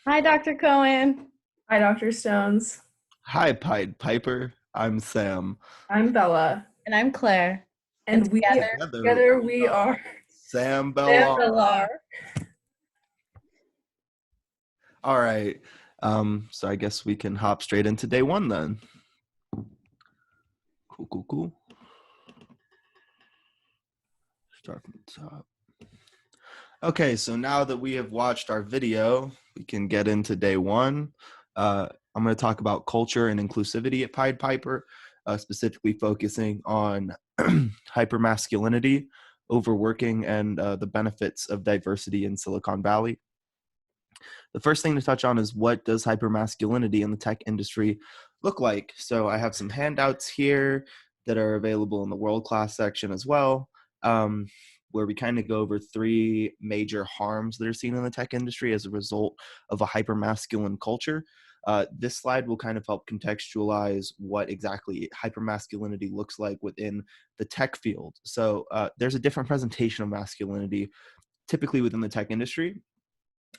Hi, Dr. Cohen. Hi, Dr. Stones. Hi, Pied Piper. I'm Sam. I'm Bella, And I'm Claire. And and together, Together, together we we are are Sam Sam Bellar. Bellar. All right. So I guess we can hop straight into day one then. Cool, cool, cool. Start from the top. Okay, so now that we have watched our video, we can get into day one. I'm going to talk about culture and inclusivity at Pied Piper, specifically focusing on hypermasculinity, overworking, and the benefits of diversity in Silicon Valley. The first thing to touch on is, what does hypermasculinity in the tech industry look like? So I have some handouts here that are available in the world class section as well, where we kind of go over three major harms that are seen in the tech industry as a result of a hypermasculine culture. This slide will kind of help contextualize what exactly hypermasculinity looks like within the tech field. So there's a different presentation of masculinity typically within the tech industry.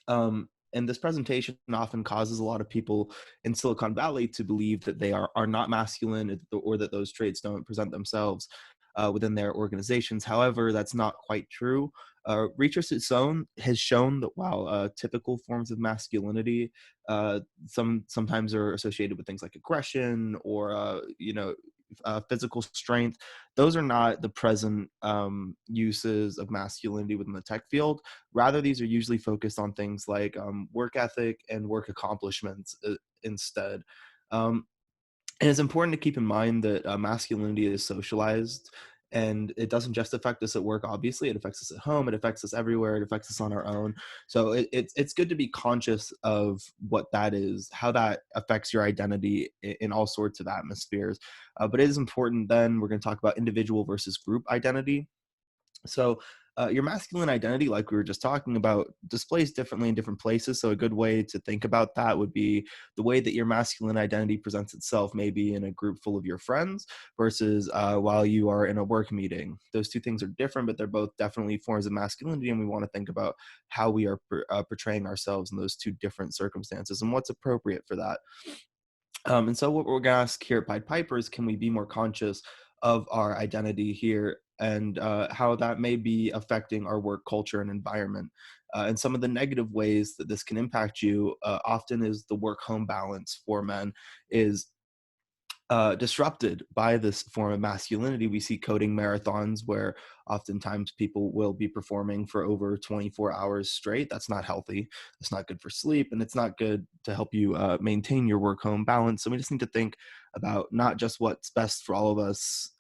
And this presentation often causes a lot of people in Silicon Valley to believe that they are not masculine, or that those traits don't present themselves within their organizations. However, that's not quite true. Research has shown that while typical forms of masculinity sometimes are associated with things like aggression or physical strength, those are not the present uses of masculinity within the tech field. Rather, these are usually focused on things like work ethic and work accomplishments instead. And it's important to keep in mind that masculinity is socialized, and it doesn't just affect us at work. Obviously, it affects us at home, it affects us everywhere, it affects us on our own. So it's good to be conscious of what that is, how that affects your identity in all sorts of atmospheres. But it is important. Then we're going to talk about individual versus group identity. So your masculine identity, like we were just talking about, displays differently in different places. So a good way to think about that would be the way that your masculine identity presents itself, maybe in a group full of your friends versus while you are in a work meeting. Those two things are different, but they're both definitely forms of masculinity, and we want to think about how we are portraying ourselves in those two different circumstances and what's appropriate for that. And so what we're going to ask here at Pied Piper is, can we be more conscious of our identity here, and how that may be affecting our work culture and environment? And some of the negative ways that this can impact you often is the work-home balance for men is disrupted by this form of masculinity. We see coding marathons where oftentimes people will be performing for over 24 hours straight. That's not healthy. It's not good for sleep, and it's not good to help you maintain your work home balance. So we just need to think about not just what's best for all of us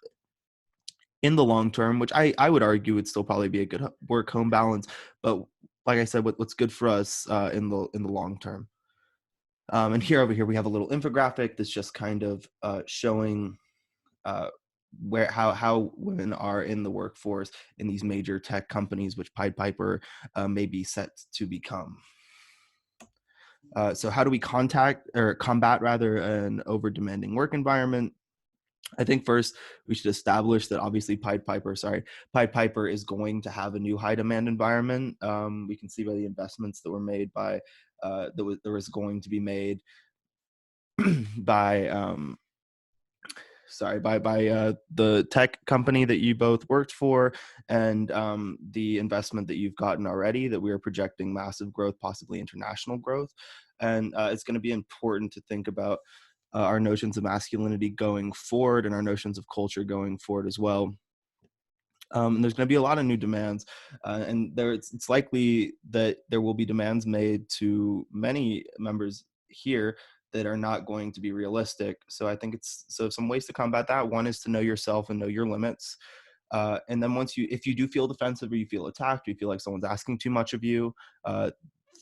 in the long term, which I would argue would still probably be a good work home balance, but like I said, what's good for us in the long term. And here over here we have a little infographic that's just kind of showing uh, where how women are in the workforce in these major tech companies, which Pied Piper may be set to become. So how do we combat rather an over demanding work environment? I think first we should establish that obviously Pied Piper is going to have a new high demand environment. We can see by the investments that were made by there was going to be made by the tech company that you both worked for, and the investment that you've gotten already, that we are projecting massive growth, possibly international growth. And it's going to be important to think about our notions of masculinity going forward, and our notions of culture going forward as well. And there's going to be a lot of new demands, and it's likely that there will be demands made to many members here that are not going to be realistic. So I think some ways to combat that. One is to know yourself and know your limits. And then if you do feel defensive, or you feel attacked, or you feel like someone's asking too much of you, uh,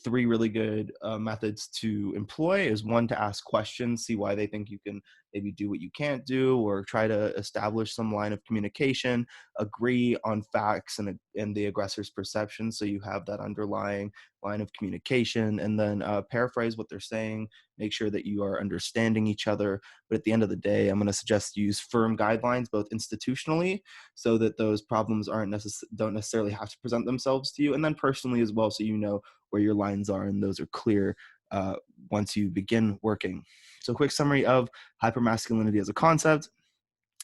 three really good methods to employ is, one, to ask questions, see why they think you can maybe do what you can't do, or try to establish some line of communication, agree on facts and the aggressor's perception, so you have that underlying line of communication, and then paraphrase what they're saying, make sure that you are understanding each other. But at the end of the day, I'm going to suggest use firm guidelines, both institutionally, so that those problems don't necessarily have to present themselves to you, and then personally as well, so you know where your lines are and those are clear once you begin working. So quick summary of hypermasculinity as a concept.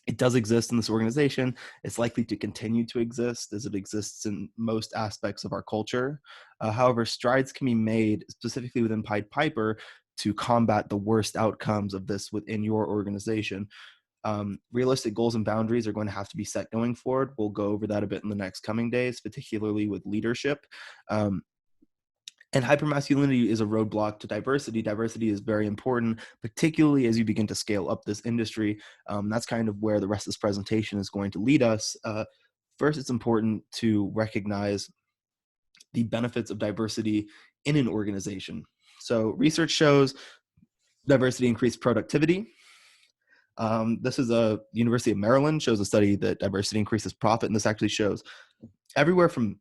It does exist in this organization. It's likely to continue to exist as it exists in most aspects of our culture. However, strides can be made specifically within Pied Piper to combat the worst outcomes of this within your organization. Realistic goals and boundaries are going to have to be set going forward. We'll go over that a bit in the next coming days, particularly with leadership. And hypermasculinity is a roadblock to diversity. Diversity is very important, particularly as you begin to scale up this industry. That's kind of where the rest of this presentation is going to lead us. First, it's important to recognize the benefits of diversity in an organization. So research shows diversity increased productivity. This is a University of Maryland shows a study that diversity increases profit, and this actually shows everywhere from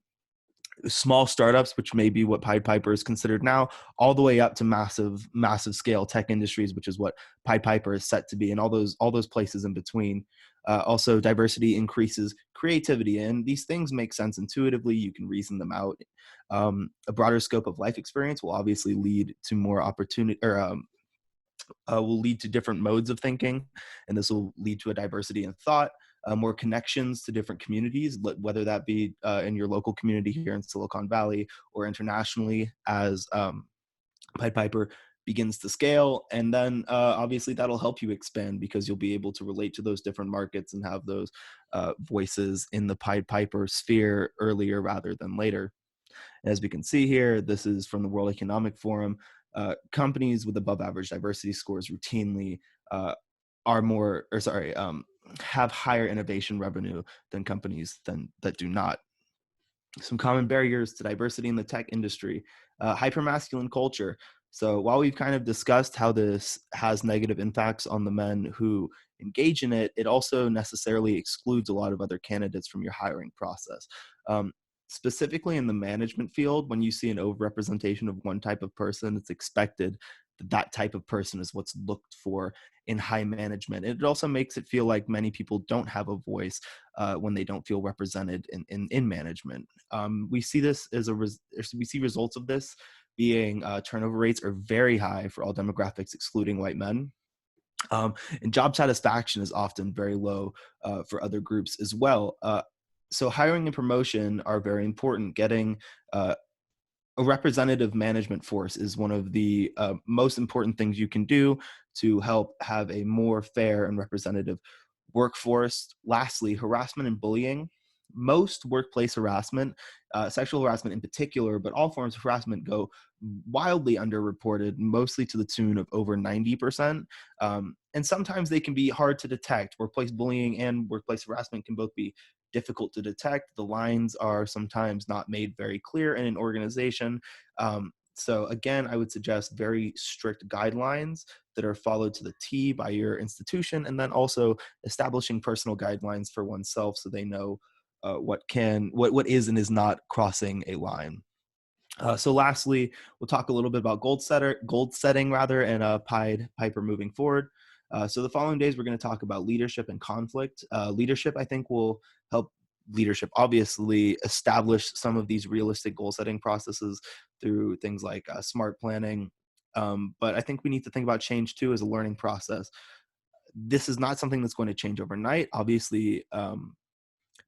small startups, which may be what Pied Piper is considered now, all the way up to massive scale tech industries, which is what Pied Piper is set to be, and all those places in between. Also, diversity increases creativity, and these things make sense intuitively. You can reason them out. A broader scope of life experience will obviously lead to more opportunity, or will lead to different modes of thinking, and this will lead to a diversity in thought, more connections to different communities, whether that be in your local community here in Silicon Valley or internationally as Pied Piper begins to scale. And then obviously that'll help you expand because you'll be able to relate to those different markets and have those voices in the Pied Piper sphere earlier rather than later. As we can see here, this is from the World Economic Forum. Companies with above average diversity scores routinely have higher innovation revenue than companies that do not. Some common barriers to diversity in the tech industry, hypermasculine culture. So while we've kind of discussed how this has negative impacts on the men who engage in it, it also necessarily excludes a lot of other candidates from your hiring process. Specifically in the management field, when you see an overrepresentation of one type of person, it's expected that that type of person is what's looked for in high management. It also makes it feel like many people don't have a voice when they don't feel represented in management. We see this we see results of this being turnover rates are very high for all demographics excluding white men. And job satisfaction is often very low for other groups as well. So hiring and promotion are very important. Getting a representative management force is one of the most important things you can do to help have a more fair and representative workforce. Lastly, harassment and bullying. Most workplace harassment, sexual harassment in particular, but all forms of harassment go wildly underreported, mostly to the tune of over 90%. And sometimes they can be hard to detect. Workplace bullying and workplace harassment can both be difficult to detect. The lines are sometimes not made very clear in an organization. So again, I would suggest very strict guidelines that are followed to the T by your institution, and then also establishing personal guidelines for oneself so they know what is and is not crossing a line. So lastly, we'll talk a little bit about goal setting rather, and Pied Piper moving forward. So the following days, we're going to talk about leadership and conflict. Leadership, I think, will help leadership obviously establish some of these realistic goal setting processes through things like smart planning. But I think we need to think about change too as a learning process. This is not something that's going to change overnight. Obviously,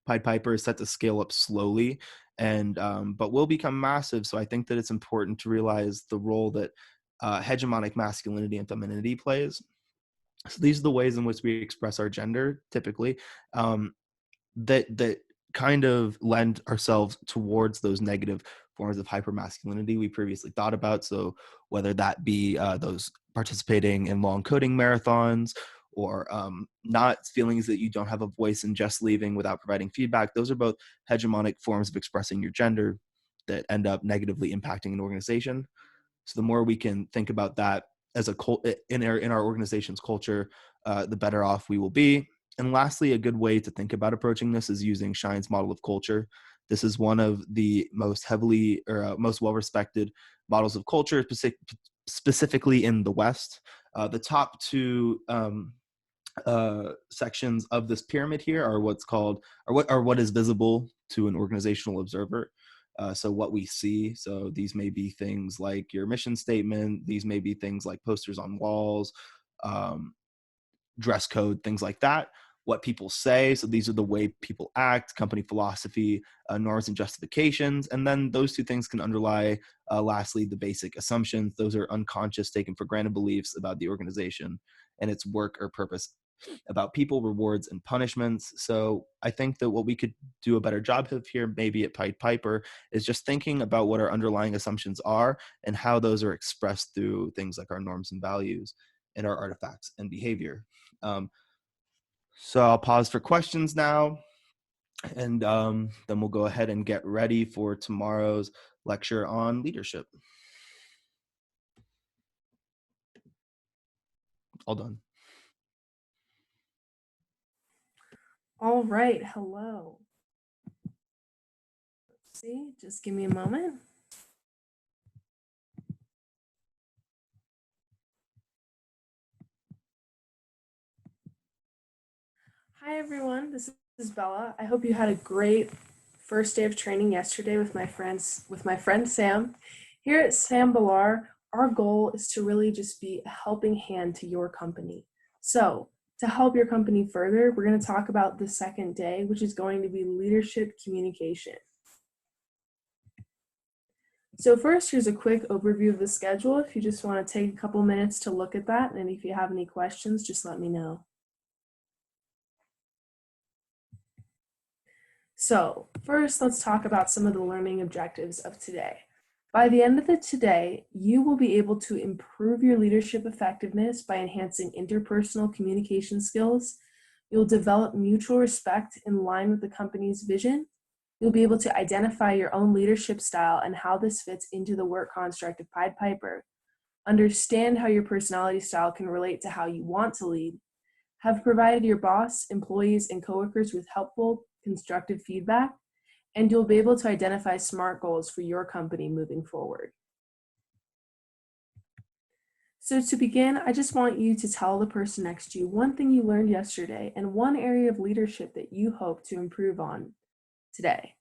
Pied Piper is set to scale up slowly, and but will become massive. So I think that it's important to realize the role that hegemonic masculinity and femininity plays. So these are the ways in which we express our gender typically, that kind of lend ourselves towards those negative forms of hypermasculinity we previously thought about. So whether that be those participating in long coding marathons, or not feelings that you don't have a voice and just leaving without providing feedback, those are both hegemonic forms of expressing your gender that end up negatively impacting an organization. So the more we can think about that as in our organization's culture, the better off we will be. And lastly, a good way to think about approaching this is using Shine's model of culture. This is one of the most most well-respected models of culture, specifically in the West. The top two sections of this pyramid here are what's called, or what is visible to an organizational observer. So what we see, so these may be things like your mission statement, these may be things like posters on walls, dress code, things like that. What people say, so these are the way people act, company philosophy, norms and justifications, and then those two things can underlie, lastly, the basic assumptions. Those are unconscious, taken for granted beliefs about the organization and its work or purpose, about people, rewards, and punishments. So I think that what we could do a better job of here, maybe at Pied Piper, is just thinking about what our underlying assumptions are and how those are expressed through things like our norms and values and our artifacts and behavior. Um, so I'll pause for questions now, and then we'll go ahead and get ready for tomorrow's lecture on leadership. All done. All right, hello. Let's see, just give me a moment. Hi everyone, this is Bella. I hope you had a great first day of training yesterday with my friend Sam. Here at Sam Balar, our goal is to really just be a helping hand to your company. So to help your company further, we're going to talk about the second day, which is going to be leadership communication. So first, here's a quick overview of the schedule. If you just want to take a couple minutes to look at that, and if you have any questions, just let me know. So first, let's talk about some of the learning objectives of today. By the end of today, you will be able to improve your leadership effectiveness by enhancing interpersonal communication skills. You'll develop mutual respect in line with the company's vision. You'll be able to identify your own leadership style and how this fits into the work construct of Pied Piper. Understand how your personality style can relate to how you want to lead. Have provided your boss, employees, and coworkers with helpful, constructive feedback, and you'll be able to identify SMART goals for your company moving forward. So to begin, I just want you to tell the person next to you one thing you learned yesterday and one area of leadership that you hope to improve on today.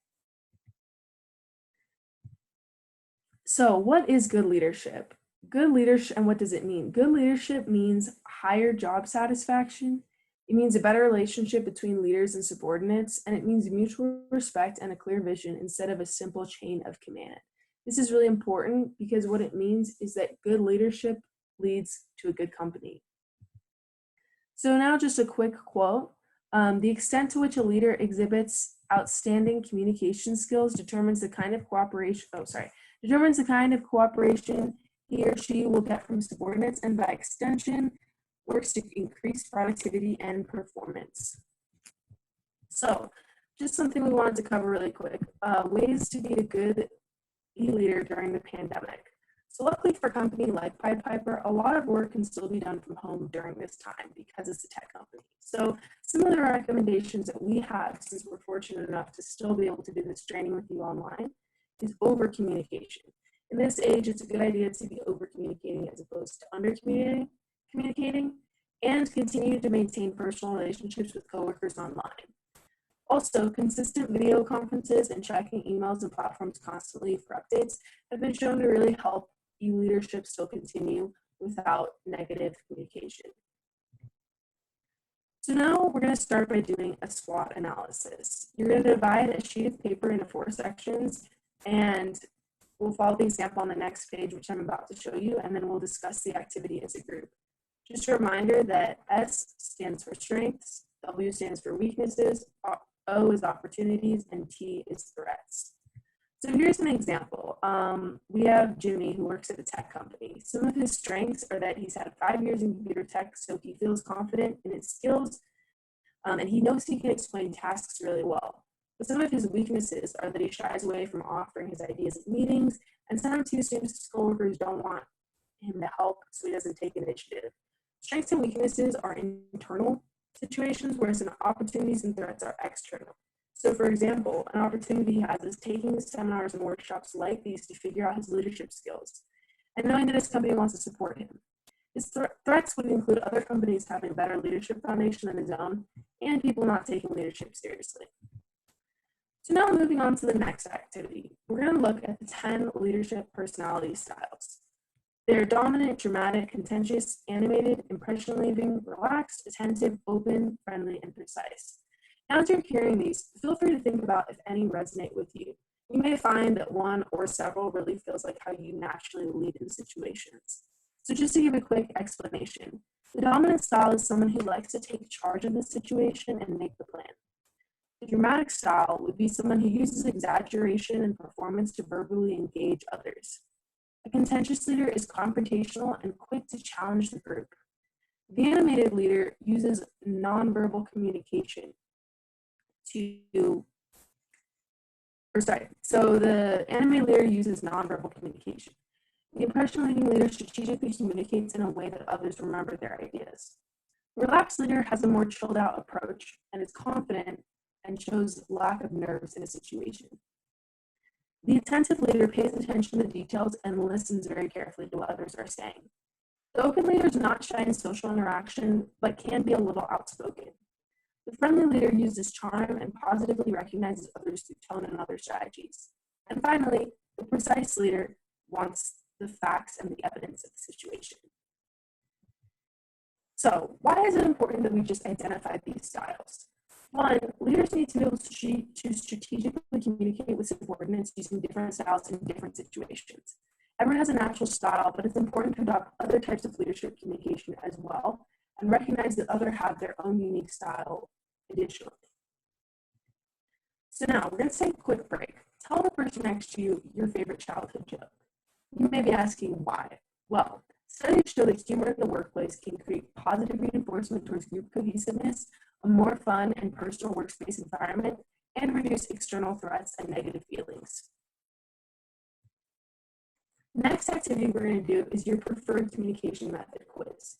So what is good leadership? Good leadership, and what does it mean? Good leadership means higher job satisfaction. It means a better relationship between leaders and subordinates, and it means mutual respect and a clear vision instead of a simple chain of command. This is really important because what it means is that good leadership leads to a good company. So now just a quick quote. The extent to which a leader exhibits outstanding communication skills determines the kind of cooperation, he or she will get from subordinates, and by extension, works to increase productivity and performance. So just something we wanted to cover really quick, ways to be a good leader during the pandemic. So luckily for a company like Pied Piper, a lot of work can still be done from home during this time because it's a tech company. So some of the recommendations that we have, since we're fortunate enough to still be able to do this training with you online, is over communication. In this age, it's a good idea to be over communicating as opposed to under communicating, and continue to maintain personal relationships with coworkers online. Also, consistent video conferences and checking emails and platforms constantly for updates have been shown to really help e-leadership still continue without negative communication. So now we're going to start by doing a SWOT analysis. You're going to divide a sheet of paper into 4 sections, and we'll follow the example on the next page, which I'm about to show you, and then we'll discuss the activity as a group. Just a reminder that S stands for strengths, W stands for weaknesses, O is opportunities, and T is threats. So here's an example. We have Jimmy, who works at a tech company. Some of his strengths are that he's had 5 years in computer tech, so he feels confident in his skills, and he knows he can explain tasks really well. But some of his weaknesses are that he shies away from offering his ideas at meetings, and sometimes he assumes his coworkers don't want him to help, so he doesn't take initiative. Strengths and weaknesses are internal situations, whereas opportunities and threats are external. So for example, an opportunity he has is taking seminars and workshops like these to figure out his leadership skills, and knowing that his company wants to support him. His threats would include other companies having a better leadership foundation than his own, and people not taking leadership seriously. So now moving on to the next activity, we're going to look at the 10 leadership personality styles. They're dominant, dramatic, contentious, animated, impression-leaving, relaxed, attentive, open, friendly, and precise. Now, as you're hearing these, feel free to think about if any resonate with you. You may find that one or several really feels like how you naturally lead in situations. So just to give a quick explanation, the dominant style is someone who likes to take charge of the situation and make the plan. The dramatic style would be someone who uses exaggeration and performance to verbally engage others. A contentious leader is confrontational and quick to challenge the group. The animated leader uses nonverbal communication so the animated leader uses nonverbal communication. The impression-leading leader strategically communicates in a way that others remember their ideas. The relaxed leader has a more chilled-out approach and is confident and shows lack of nerves in a situation. The attentive leader pays attention to details and listens very carefully to what others are saying. The open leader is not shy in social interaction, but can be a little outspoken. The friendly leader uses charm and positively recognizes others through tone and other strategies. And finally, the precise leader wants the facts and the evidence of the situation. So, why is it important that we just identify these styles? One, leaders need to be able to strategically communicate with subordinates using different styles in different situations. Everyone has a natural style, but it's important to adopt other types of leadership communication as well and recognize that others have their own unique style additionally. So now we're going to take a quick break. Tell the person next to you your favorite childhood joke. You may be asking why. Well, studies show that humor in the workplace can create positive reinforcement towards group cohesiveness, a more fun and personal workspace environment, and reduce external threats and negative feelings. Next activity we're going to do is your preferred communication method quiz.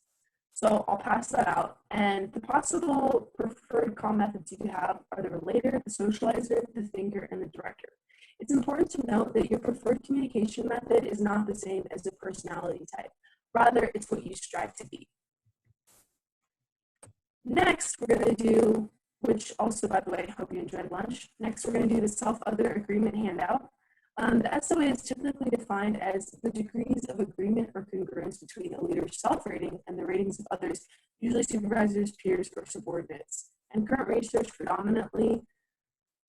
So I'll pass that out, and the possible preferred call methods you have are the relator, the socializer, the thinker, and the director. It's important to note that your preferred communication method is not the same as the personality type. Rather, it's what you strive to be. Next, we're going to do, which also, by the way, I hope you enjoyed lunch. Next, we're going to do the self-other agreement handout. The SOA is typically defined as the degrees of agreement or congruence between a leader's self-rating and the ratings of others, usually supervisors, peers, or subordinates. And current research predominantly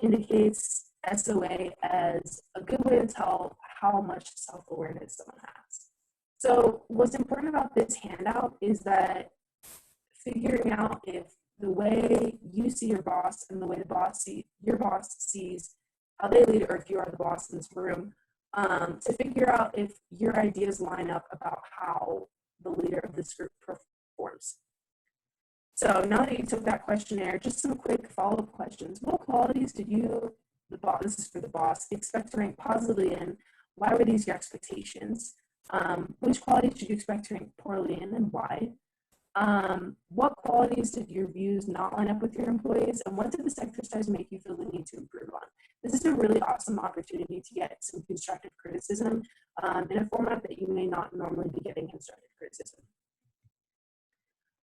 indicates SOA as a good way to tell how much self-awareness someone has. So what's important about this handout is that figuring out if the way you see your boss and the way your boss sees how they lead, or if you are the boss in this room, to figure out if your ideas line up about how the leader of this group performs. So now that you took that questionnaire, just some quick follow-up questions. What qualities did you, the boss, this is for the boss, expect to rank positively in? Why were these your expectations? Which qualities did you expect to rank poorly in, and why? What qualities did your views not line up with your employees, and what did this exercise make you feel the need to improve on? This is a really awesome opportunity to get some constructive criticism in a format that you may not normally be getting constructive criticism.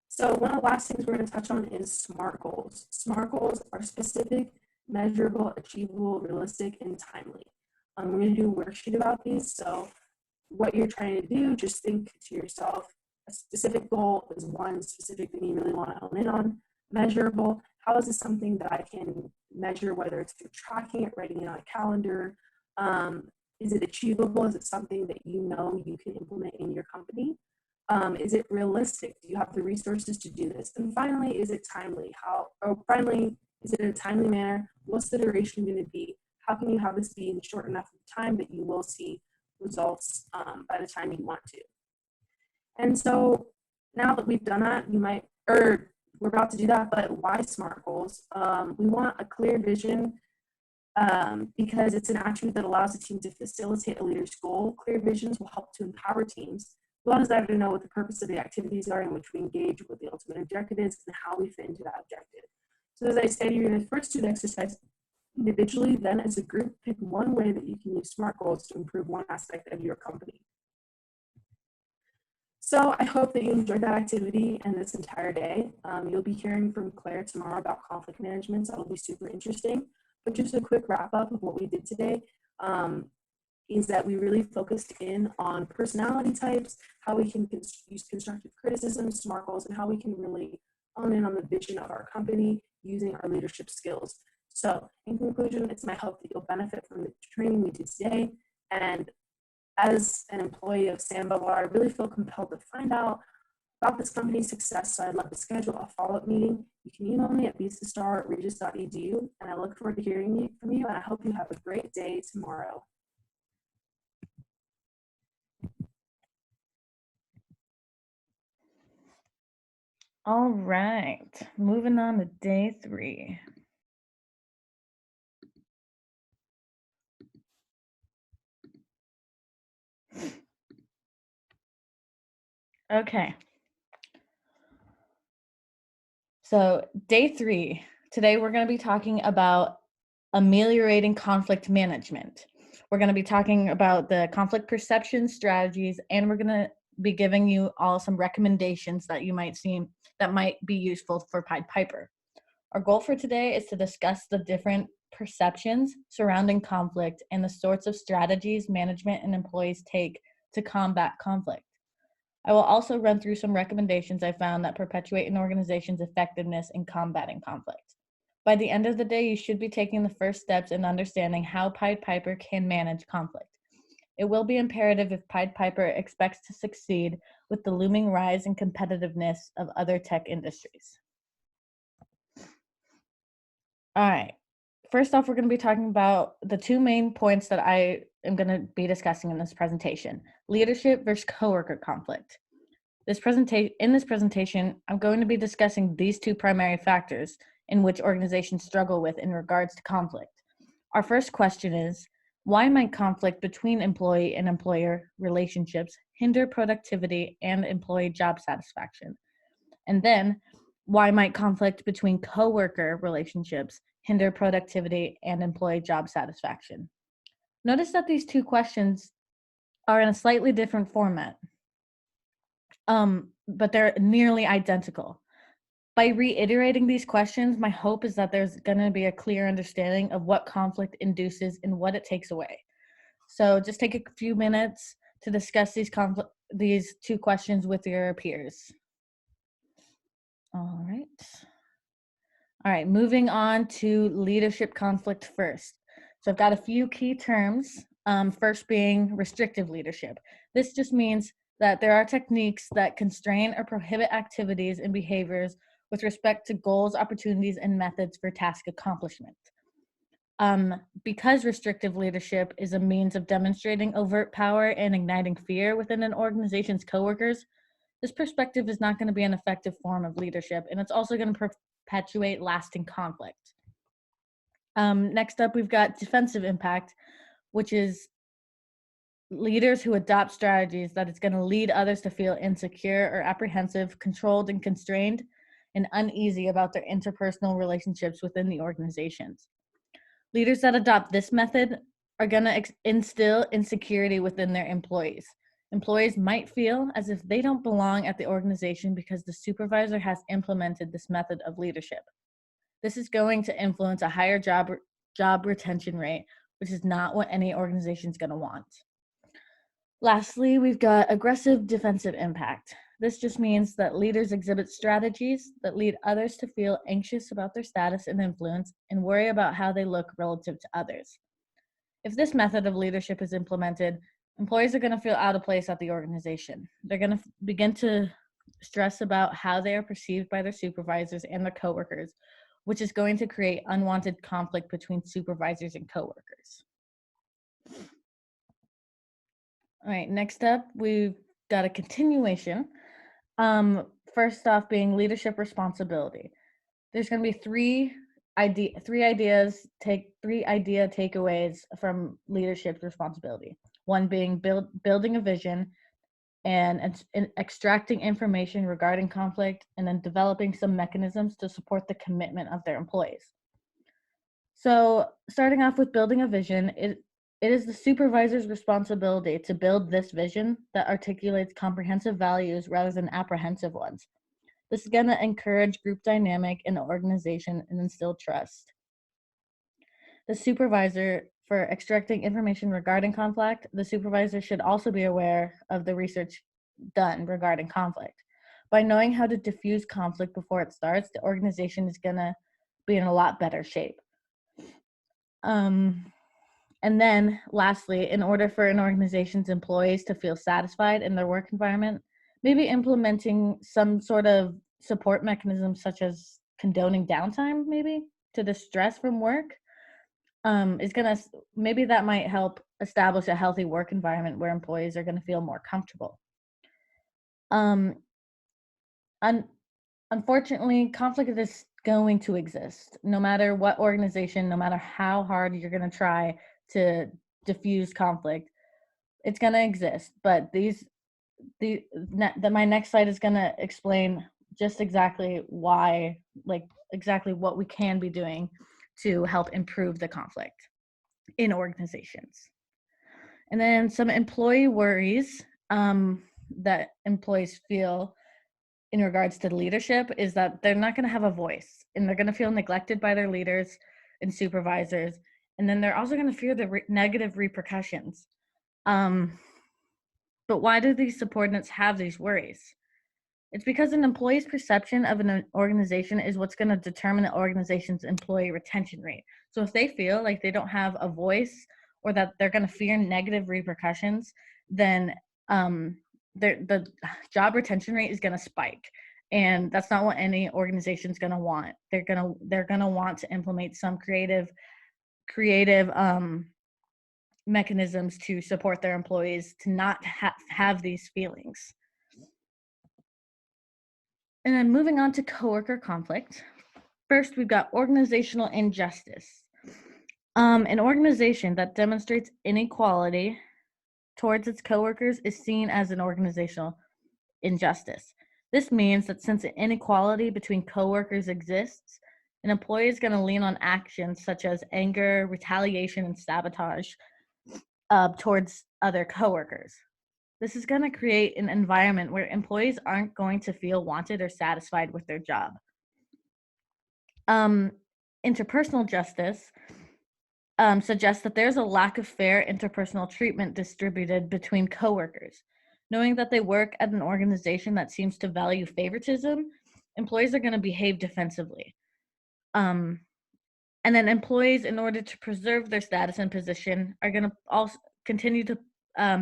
So one of the last things we're going to touch on is SMART goals. SMART goals are specific, measurable, achievable, realistic, and timely. We're going to do a worksheet about these. So what you're trying to do, just think to yourself, a specific goal is one specific thing you really want to hone in on. Measurable, how is this something that I can measure, whether it's through tracking it, writing it on a calendar? Is it achievable? Is it something that you know you can implement in your company? Is it realistic? Do you have the resources to do this? And finally, is it timely? Is it in a timely manner? What's the duration going to be? How can you have this be in short enough of time that you will see results by the time you want to? And so now that we've done that, we're about to do that, but why SMART goals? We want a clear vision because it's an attribute that allows a team to facilitate a leader's goal. Clear visions will help to empower teams. We all desire to know what the purpose of the activities are in which we engage, what the ultimate objective is, and how we fit into that objective. So as I said, you're going to first do the exercise individually, then as a group, pick one way that you can use SMART goals to improve one aspect of your company. So I hope that you enjoyed that activity and this entire day. You'll be hearing from Claire tomorrow about conflict management, so it'll be super interesting. But just a quick wrap up of what we did today is that we really focused in on personality types, how we can use constructive criticisms to our goals, and how we can really hone in on the vision of our company using our leadership skills. So in conclusion, it's my hope that you'll benefit from the training we did today. And as an employee of San Bubble, I really feel compelled to find out about this company's success, so I'd love to schedule a follow-up meeting. You can email me at bisastar@regis.edu, and I look forward to hearing from you, and I hope you have a great day tomorrow. All right, moving on to day 3. Okay. So day 3, today we're going to be talking about ameliorating conflict management. We're going to be talking about the conflict perception strategies, and we're going to be giving you all some recommendations that you might see that might be useful for Pied Piper. Our goal for today is to discuss the different perceptions surrounding conflict and the sorts of strategies management and employees take to combat conflict. I will also run through some recommendations I found that perpetuate an organization's effectiveness in combating conflict. By the end of the day, you should be taking the first steps in understanding how Pied Piper can manage conflict. It will be imperative if Pied Piper expects to succeed with the looming rise in competitiveness of other tech industries. All right. First off, we're going to be talking about the 2 main points that I am going to be discussing in this presentation: leadership versus coworker conflict. In this presentation, I'm going to be discussing these 2 primary factors in which organizations struggle with in regards to conflict. Our first question is, why might conflict between employee and employer relationships hinder productivity and employee job satisfaction? And then, why might conflict between coworker relationships hinder productivity and employee job satisfaction? Notice that these 2 questions are in a slightly different format, but they're nearly identical. By reiterating these questions, my hope is that there's going to be a clear understanding of what conflict induces and what it takes away. So just take a few minutes to discuss these 2 questions with your peers. All right, moving on to leadership conflict first. So I've got a few key terms, first being restrictive leadership. This just means that there are techniques that constrain or prohibit activities and behaviors with respect to goals, opportunities, and methods for task accomplishment. Because restrictive leadership is a means of demonstrating overt power and igniting fear within an organization's coworkers, this perspective is not going to be an effective form of leadership, and it's also going to perpetuate lasting conflict. Next up, we've got defensive impact, which is leaders who adopt strategies that it's going to lead others to feel insecure or apprehensive, controlled and constrained, and uneasy about their interpersonal relationships within the organizations. Leaders that adopt this method are going to instill insecurity within their employees. Employees might feel as if they don't belong at the organization because the supervisor has implemented this method of leadership. This is going to influence a higher job retention rate, which is not what any organization is going to want. Lastly, we've got aggressive defensive impact. This just means that leaders exhibit strategies that lead others to feel anxious about their status and influence and worry about how they look relative to others. If this method of leadership is implemented, employees are going to feel out of place at the organization. They're going to begin to stress about how they are perceived by their supervisors and their coworkers, which is going to create unwanted conflict between supervisors and coworkers. All right, next up, we've got a continuation. First off being leadership responsibility. There's going to be three idea takeaways from leadership responsibility. One being building a vision and extracting information regarding conflict, and then developing some mechanisms to support the commitment of their employees. So starting off with building a vision, it is the supervisor's responsibility to build this vision that articulates comprehensive values rather than apprehensive ones. This is going to encourage group dynamic in the organization and instill trust. the supervisor, for extracting information regarding conflict, the supervisor should also be aware of the research done regarding conflict. By knowing how to diffuse conflict before it starts, the organization is going to be in a lot better shape. And then lastly, in order for an organization's employees to feel satisfied in their work environment, maybe implementing some sort of support mechanism such as condoning downtime, maybe to distress from work, is gonna, maybe that might help establish a healthy work environment where employees are gonna feel more comfortable. Unfortunately, conflict is going to exist no matter what organization, no matter how hard you're gonna try to diffuse conflict. It's gonna exist, but my next slide is gonna explain just exactly why, like exactly what we can be doing to help improve the conflict in organizations. And then some employee worries that employees feel in regards to leadership is that they're not going to have a voice, and they're going to feel neglected by their leaders and supervisors, and then they're also going to fear the negative repercussions. But why do these subordinates have these worries? It's because an employee's perception of an organization is what's going to determine the organization's employee retention rate. So if they feel like they don't have a voice or that they're going to fear negative repercussions, then the job retention rate is going to spike. And that's not what any organization is going to want. They're going to want to implement some creative mechanisms to support their employees to not have these feelings. And then moving on to coworker conflict. First, we've got organizational injustice. An organization that demonstrates inequality towards its coworkers is seen as an organizational injustice. This means that since inequality between coworkers exists, an employee is going to lean on actions such as anger, retaliation, and sabotage towards other coworkers. This is going to create an environment where employees aren't going to feel wanted or satisfied with their job. Interpersonal justice suggests that there's a lack of fair interpersonal treatment distributed between coworkers. Knowing that they work at an organization that seems to value favoritism, employees are going to behave defensively. And then employees, in order to preserve their status and position, are going to also continue to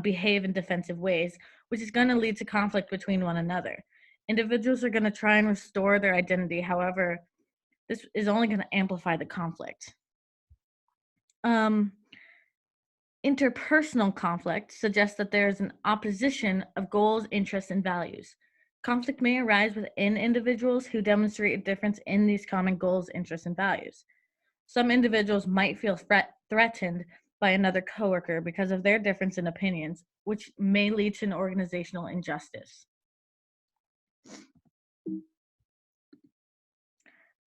behave in defensive ways, which is going to lead to conflict between one another. Individuals are going to try and restore their identity. However, this is only going to amplify the conflict. Interpersonal conflict suggests that there is an opposition of goals, interests, and values. Conflict may arise within individuals who demonstrate a difference in these common goals, interests, and values. Some individuals might feel threatened by another coworker because of their difference in opinions, which may lead to an organizational injustice.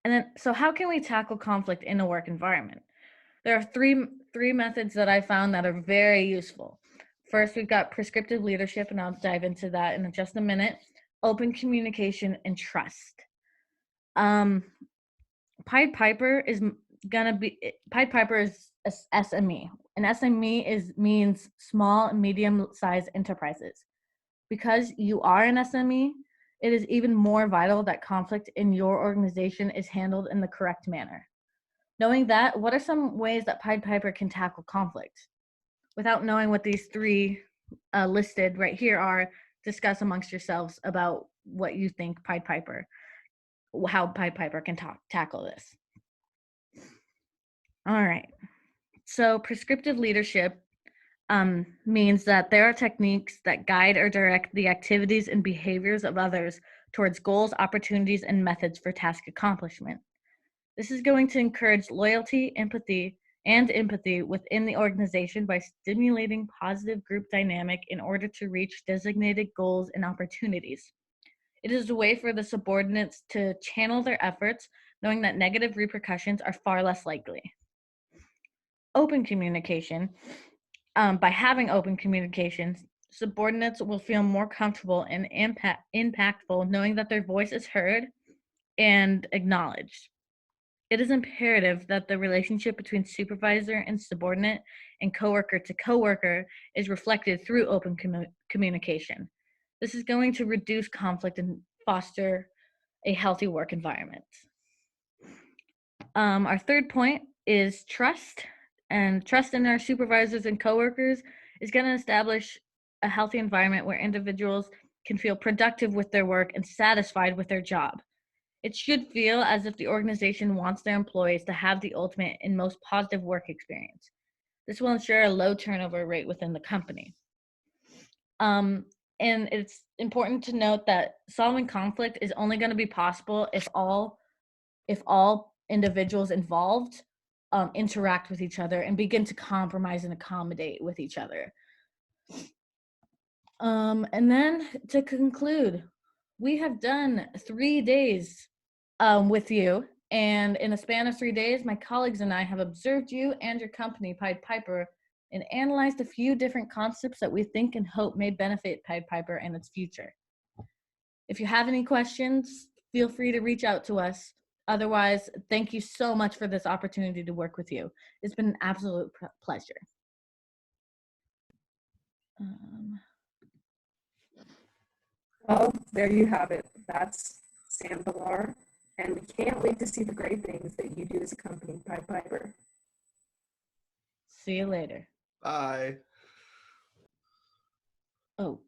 And then, so how can we tackle conflict in a work environment? There are three methods that I found that are very useful. First, we've got prescriptive leadership, and I'll dive into that in just a minute. Open communication and trust. Pied Piper is a SME. An SME means small and medium-sized enterprises. Because you are an SME, it is even more vital that conflict in your organization is handled in the correct manner. Knowing that, what are some ways that Pied Piper can tackle conflict? Without knowing what these three listed right here are, discuss amongst yourselves about what you think how Pied Piper can tackle this. All right. So prescriptive leadership means that there are techniques that guide or direct the activities and behaviors of others towards goals, opportunities, and methods for task accomplishment. This is going to encourage loyalty, empathy within the organization by stimulating positive group dynamic in order to reach designated goals and opportunities. It is a way for the subordinates to channel their efforts, knowing that negative repercussions are far less likely. Open communication. By having open communications, subordinates will feel more comfortable and impactful, knowing that their voice is heard and acknowledged. It is imperative that the relationship between supervisor and subordinate and coworker to coworker is reflected through open communication. This is going to reduce conflict and foster a healthy work environment. Our third point is trust, and trust in our supervisors and coworkers is going to establish a healthy environment where individuals can feel productive with their work and satisfied with their job. It should feel as if the organization wants their employees to have the ultimate and most positive work experience. This will ensure a low turnover rate within the company. And it's important to note that solving conflict is only going to be possible if all individuals involved interact with each other and begin to compromise and accommodate with each other. And then to conclude, we have done 3 days with you, and in a span of 3 days, my colleagues and I have observed you and your company, Pied Piper, and analyzed a few different concepts that we think and hope may benefit Pied Piper and its future. If you have any questions, feel free to reach out to us. Otherwise, thank you so much for this opportunity to work with you. It's been an absolute pleasure. Well, there you have it. That's Sam Villar, and we can't wait to see the great things that you do as a company, Pied Piper. See you later. Bye. Oh.